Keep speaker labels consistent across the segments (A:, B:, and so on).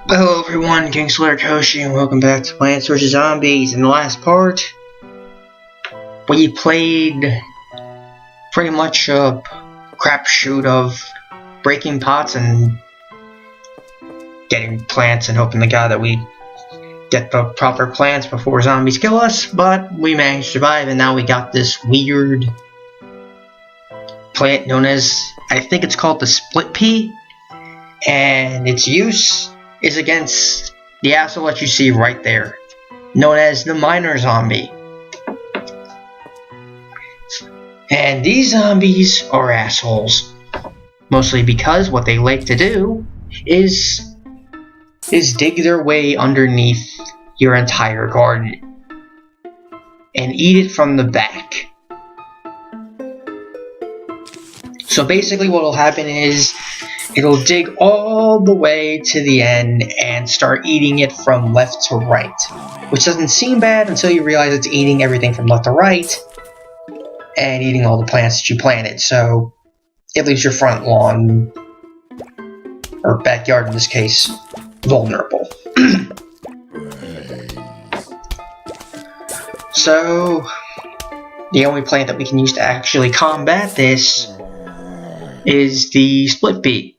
A: Hello everyone, KingslayerKoshy, and welcome back to Plants vs. Zombies. In the last part, we played pretty much a crapshoot of breaking pots and getting plants and hoping to God that we get the proper plants before zombies kill us, but we managed to survive, and now we got this weird plant known as, I think it's called the split pea, and its use is against the asshole that you see right there, known as the miner zombie. And these zombies are assholes, mostly because what they like to do is dig their way underneath your entire garden and eat it from the back. So basically what will happen is it'll dig all the way to the end and start eating it from left to right, which doesn't seem bad until you realize it's eating everything from left to right and eating all the plants that you planted. So it leaves your front lawn, or backyard in this case, vulnerable. So the only plant that we can use to actually combat this is the split pea.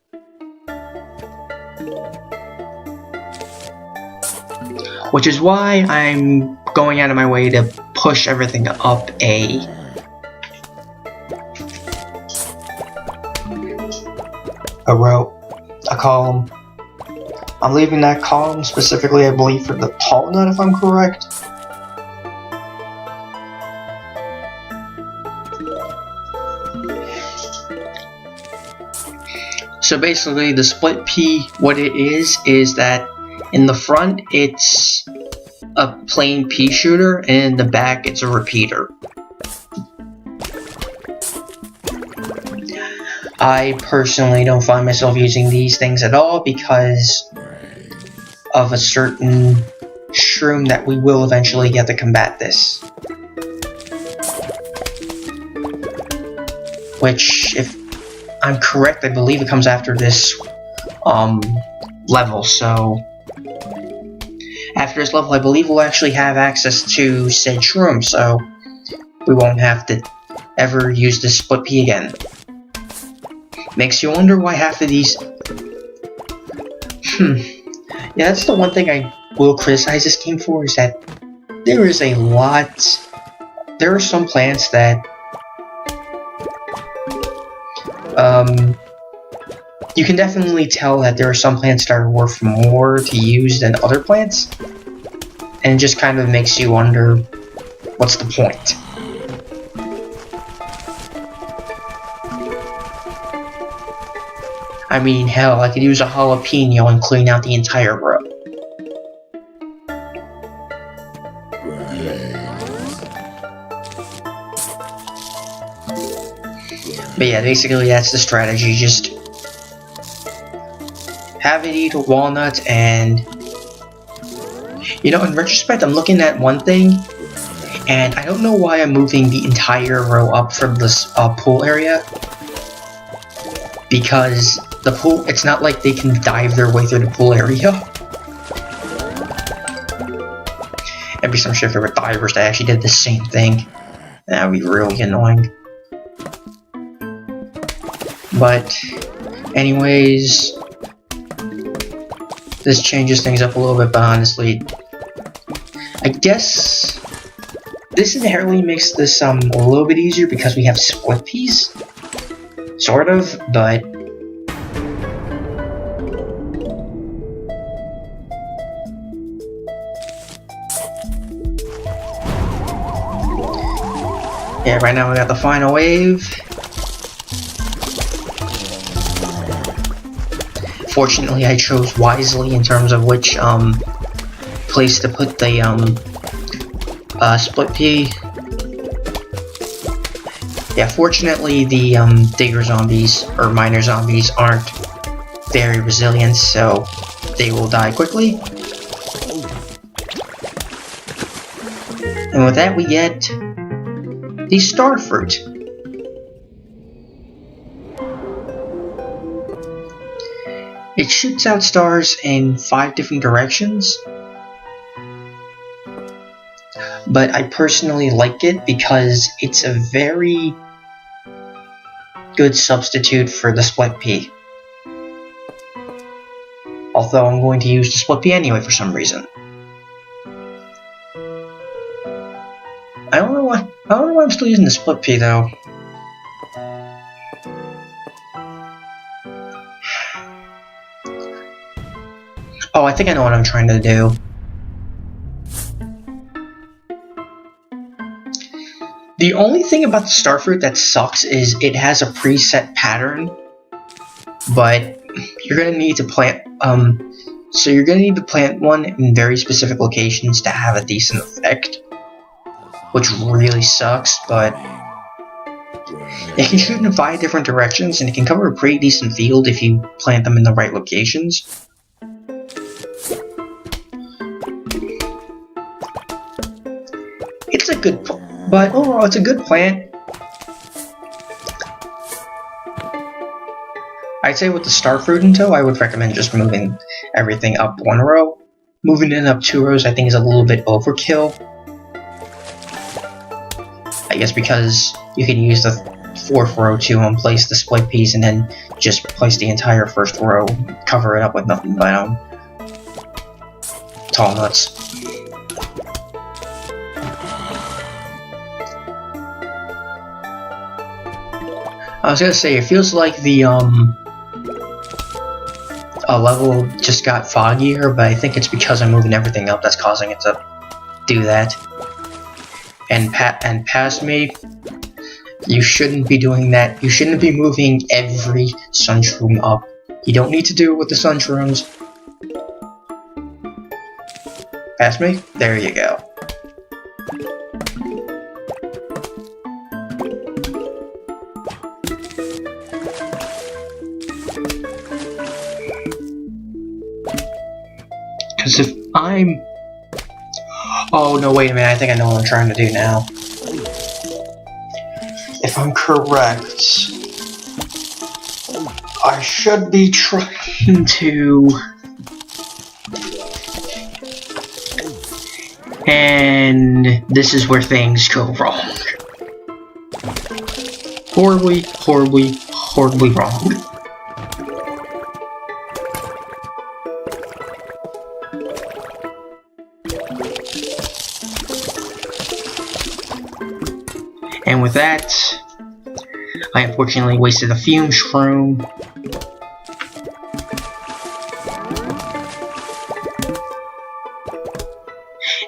A: Which is why I'm going out of my way to push everything up a row, a column. I'm leaving that column specifically, I believe, for the tall nut, if I'm correct. So basically, the split pea, what it is that in the front, it's a plain pea shooter, and in the back, it's a repeater. I personally don't find myself using these things at all because of a certain shroom that we will eventually get to combat this. Which, if I'm correct, I believe it comes after this level, so after this level, I believe we'll actually have access to said shroom, so we won't have to ever use this split pea again. Makes you wonder why half of these... Yeah, that's the one thing I will criticize this game for, is that there is a lot... There are some plants that... you can definitely tell that there are some plants that are worth more to use than other plants, and it just kind of makes you wonder, what's the point? I mean, hell, I could use a jalapeno and clean out the entire row. But yeah, basically that's the strategy, just have it eat a walnut, and you know, in retrospect, I'm looking at one thing, and I don't know why I'm moving the entire row up from this pool area, because the pool, it's not like they can dive their way through the pool area. It'd be some shit if there were divers that actually did the same thing. That would be really annoying. But, anyways, this changes things up a little bit, but honestly, I guess this inherently makes this a little bit easier because we have split peas, sort of, but yeah, right now we got the final wave. Fortunately, I chose wisely in terms of which place to put the split pea. Yeah, fortunately the digger zombies or miner zombies aren't very resilient, so they will die quickly. And with that, we get the star fruit. It shoots out stars in 5 different directions, but I personally like it because it's a very good substitute for the split pea. Although I'm going to use the split pea anyway for some reason. I don't know why I'm still using the split pea though. Oh, I think I know what I'm trying to do. The only thing about the starfruit that sucks is it has a preset pattern, but you're gonna need to plant you're gonna need to plant one in very specific locations to have a decent effect, which really sucks, but it can shoot in 5 different directions and it can cover a pretty decent field if you plant them in the right locations. It's a good, but overall it's a good plant. I'd say with the starfruit in tow, I would recommend just moving everything up 1 row. Moving it up 2 rows I think is a little bit overkill. I guess because you can use the 4th row to place the split peas and then just place the entire 1st row, cover it up with nothing but tall nuts. I was gonna say, it feels like the level just got foggier, but I think it's because I'm moving everything up that's causing it to do that. And past me, you shouldn't be doing that. You shouldn't be moving every sunshroom up. You don't need to do it with the sunshrooms. Past me? There you go. Because if I'm... Oh, no, wait a minute. I think I know what I'm trying to do now. If I'm correct, I should be trying to... And this is where things go wrong. Horribly, horribly, horribly wrong. And with that, I unfortunately wasted a fume shroom.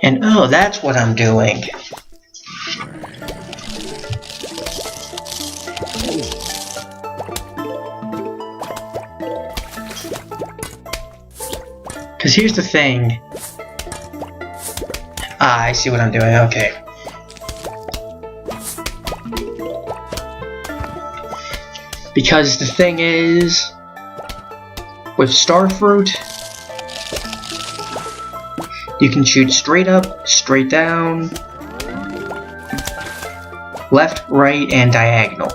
A: And oh, that's what I'm doing. Because here's the thing. Ah, I see what I'm doing, okay. Because the thing is, with starfruit, you can shoot straight up, straight down, left, right, and diagonal.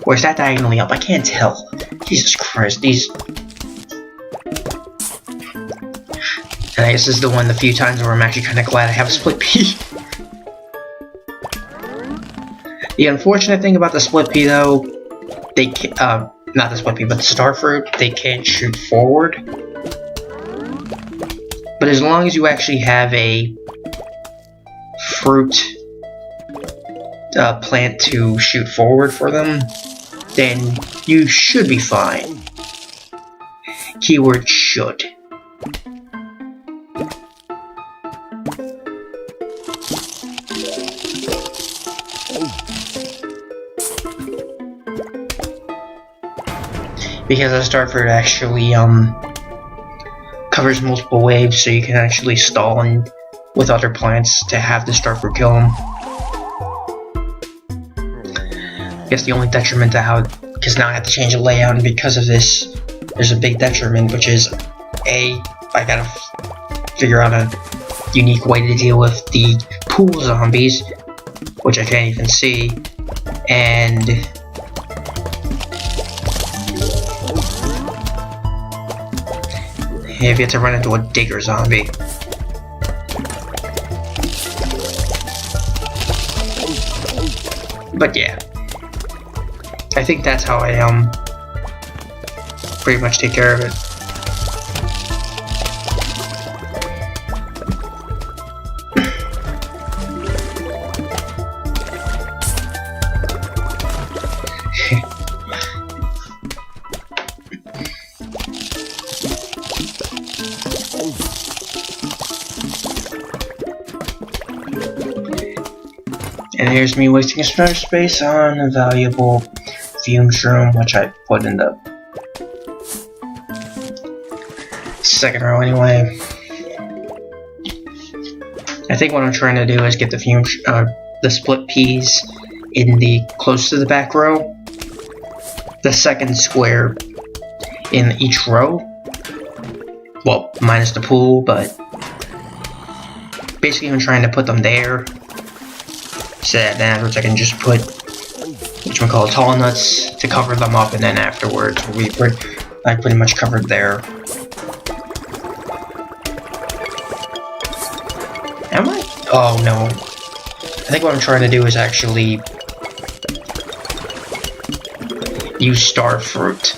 A: Or is that diagonally up? I can't tell. Jesus Christ, these... And I guess this is the one, the few times where I'm actually kind of glad I have a split pea. The unfortunate thing about the split pea, though, they can't, not the split pea, but the starfruit, they can't shoot forward. But as long as you actually have a fruit plant to shoot forward for them, then you should be fine. Keyword should. Because the starfruit actually covers multiple waves, so you can actually stall in with other plants to have the starfruit kill them. I guess the only detriment to how, because now I have to change the layout, and because of this, there's a big detriment, which is I gotta figure out a unique way to deal with the pool zombies, which I can't even see, and if you have to run into a digger zombie. But yeah, I think that's how I pretty much take care of it. And here's me wasting extra space on a valuable fume shroom, which I put in the second row anyway. I think what I'm trying to do is get the split peas in the close to the back row, the second square in each row. Well, minus the pool, but basically I'm trying to put them there. So that afterwards I can just put tall nuts to cover them up, and then afterwards I pretty much covered there. Am I? Oh no. I think what I'm trying to do is actually use star fruit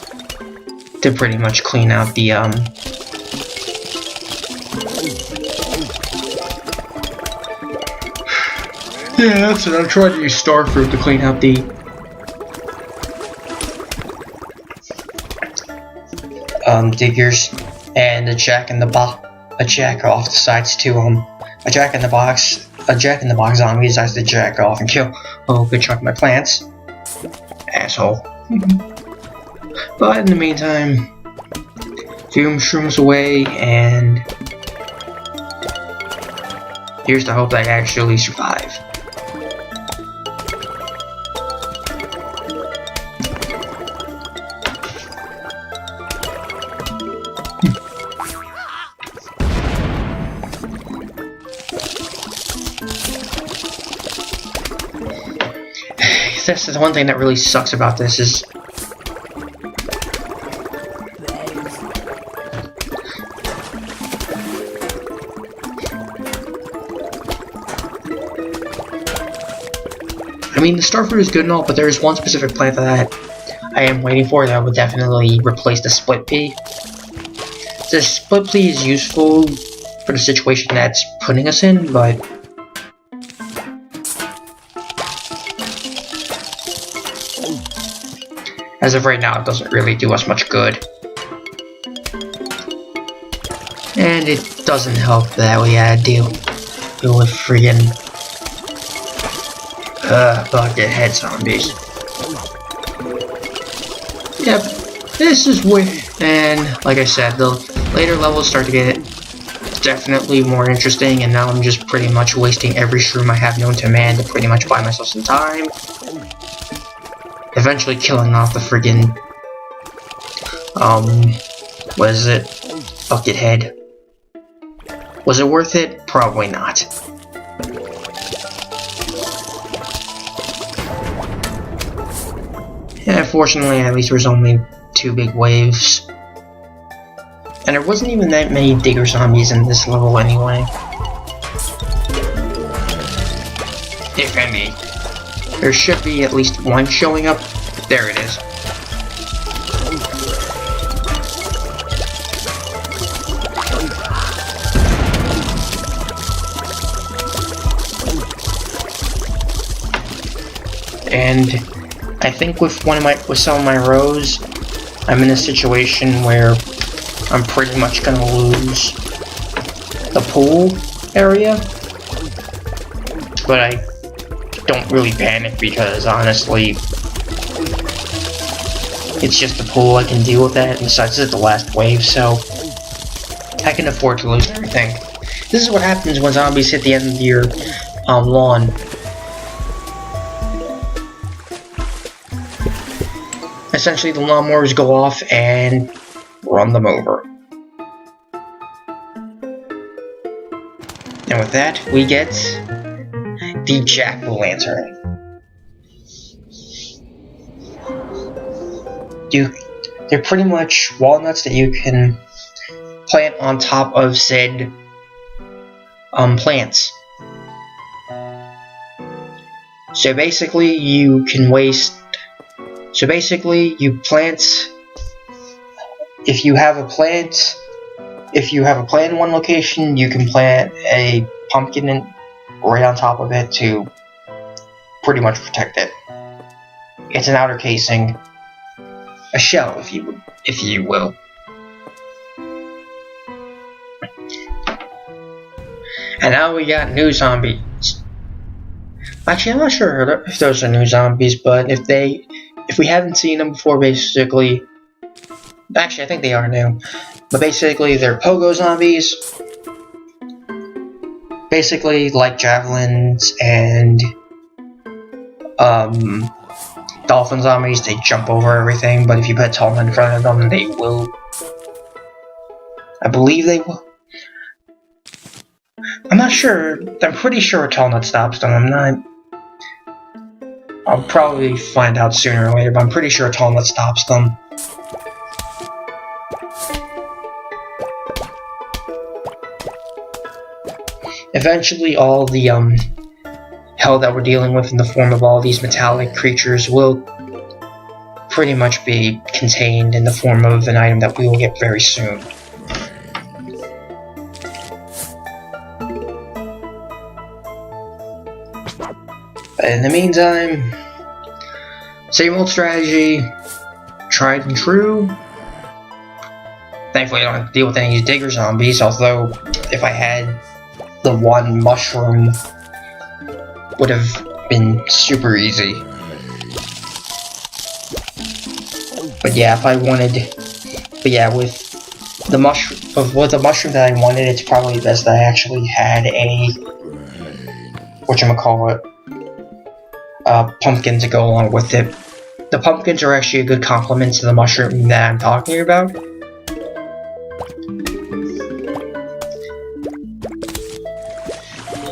A: to pretty much clean out the yeah, that's what I'm trying to use star fruit to clean out the diggers and a jack in the box zombie decides to jack off and kill a good chunk of my plants. Asshole. But in the meantime, fume shrooms away, and here's to hope that I actually survive. This is one thing that really sucks about this is I mean, the starfruit is good and all, but there is one specific plant that I am waiting for that would definitely replace the split pea. The split pea is useful for the situation that's putting us in, but as of right now, it doesn't really do us much good. And it doesn't help that we had to deal with friggin' bucket head zombies. Yep, this is where, and like I said, the later levels start to get definitely more interesting, and now I'm just pretty much wasting every shroom I have known to man to pretty much buy myself some time. Eventually killing off the friggin' what is it? Buckethead. Was it worth it? Probably not. Yeah, fortunately, at least there was only 2 big waves. And there wasn't even that many digger zombies in this level anyway. If any. There should be at least one showing up. There it is. And I think with some of my rows, I'm in a situation where I'm pretty much gonna lose the pool area. But I don't really panic because honestly, it's just the pool. I can deal with that, and besides it's the last wave, so I can afford to lose everything. This is what happens when zombies hit the end of your lawn. Essentially, the lawnmowers go off and run them over. And with that, we get the jack-o'-lantern. They're pretty much walnuts that you can plant on top of said plants. So basically you can waste, so basically you plant, if you have a plant in one location, you can plant a pumpkin right on top of it to pretty much protect it. It's an outer casing, a shell if you will. And now we got new zombies. Actually, I'm not sure if those are new zombies, but if we haven't seen them before, basically, actually I think they are new. But basically, they're pogo zombies. Basically, like javelins and dolphin zombies, they jump over everything. But if you put a tall in front of them, they will. I believe they will. I'm not sure. I'm pretty sure a tall nut stops them. I'm not. I'll probably find out sooner or later, but I'm pretty sure a tall nut stops them. Eventually, all the hell that we're dealing with in the form of all these metallic creatures will pretty much be contained in the form of an item that we will get very soon. But in the meantime, same old strategy, tried and true. Thankfully I don't have to deal with any of these digger zombies, although if I had the one mushroom, would have been super easy. But yeah, with the mushroom that I wanted, it's probably best that I actually had a whatchamacallit, pumpkin to go along with it. The pumpkins are actually a good complement to the mushroom that I'm talking about.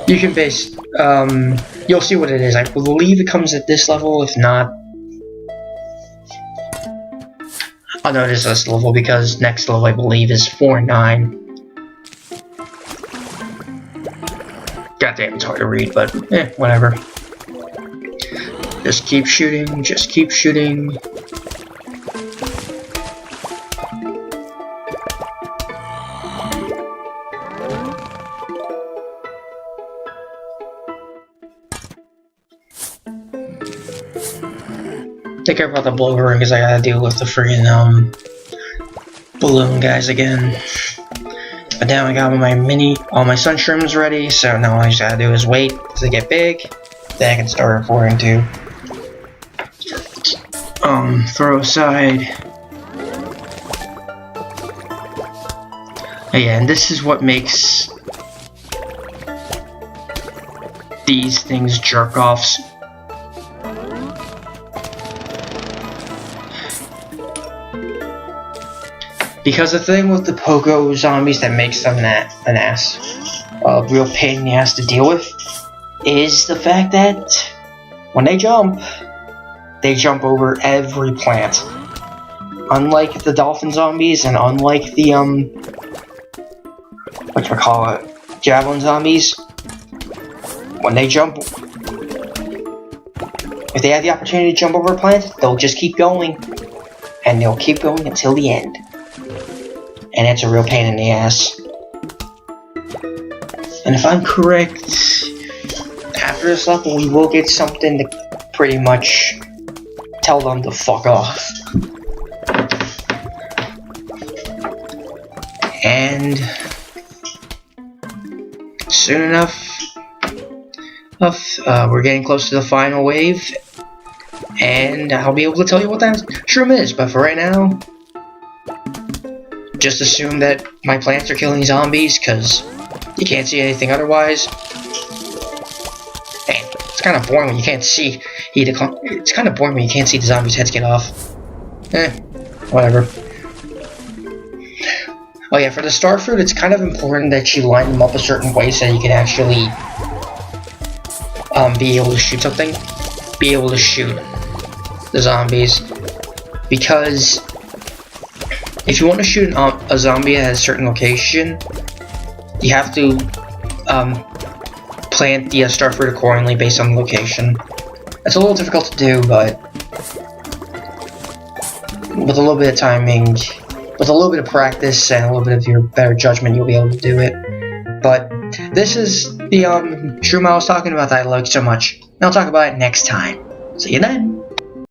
A: You can base, you'll see what it is. I believe it comes at this level, if not... Oh no, it is this level, because next level I believe is 4-9. Goddamn, it's hard to read, but whatever. Just keep shooting, just keep shooting. Take care about the blower because I gotta deal with the friggin' balloon guys again. But now I got all my sunshrooms ready, so now all I just gotta do is wait till they get big. Then I can start affording to throw aside. Yeah, and this is what makes these things jerk offs. Because the thing with the pogo zombies that makes them an ass, a real pain in the ass to deal with, is the fact that when they jump over every plant. Unlike the dolphin zombies and unlike the javelin zombies, when they jump, if they have the opportunity to jump over a plant, they'll just keep going, and they'll keep going until the end. And it's a real pain in the ass. And if I'm correct, after this level we will get something to pretty much tell them to fuck off. And soon enough, we're getting close to the final wave, and I'll be able to tell you what that shroom is. But for right now, just assume that my plants are killing zombies, because you can't see anything otherwise. And it's kind of boring when you can't see. It's kind of boring when you can't see the zombies' heads get off. Whatever. Oh yeah, for the star fruit, it's kind of important that you line them up a certain way so you can actually be able to shoot something. Be able to shoot the zombies. Because if you want to shoot a zombie at a certain location, you have to plant the star fruit accordingly based on the location. It's a little difficult to do, but with a little bit of timing, with a little bit of practice and a little bit of your better judgment, you'll be able to do it. But this is the shroom I was talking about that I like so much, and I'll talk about it next time. See you then!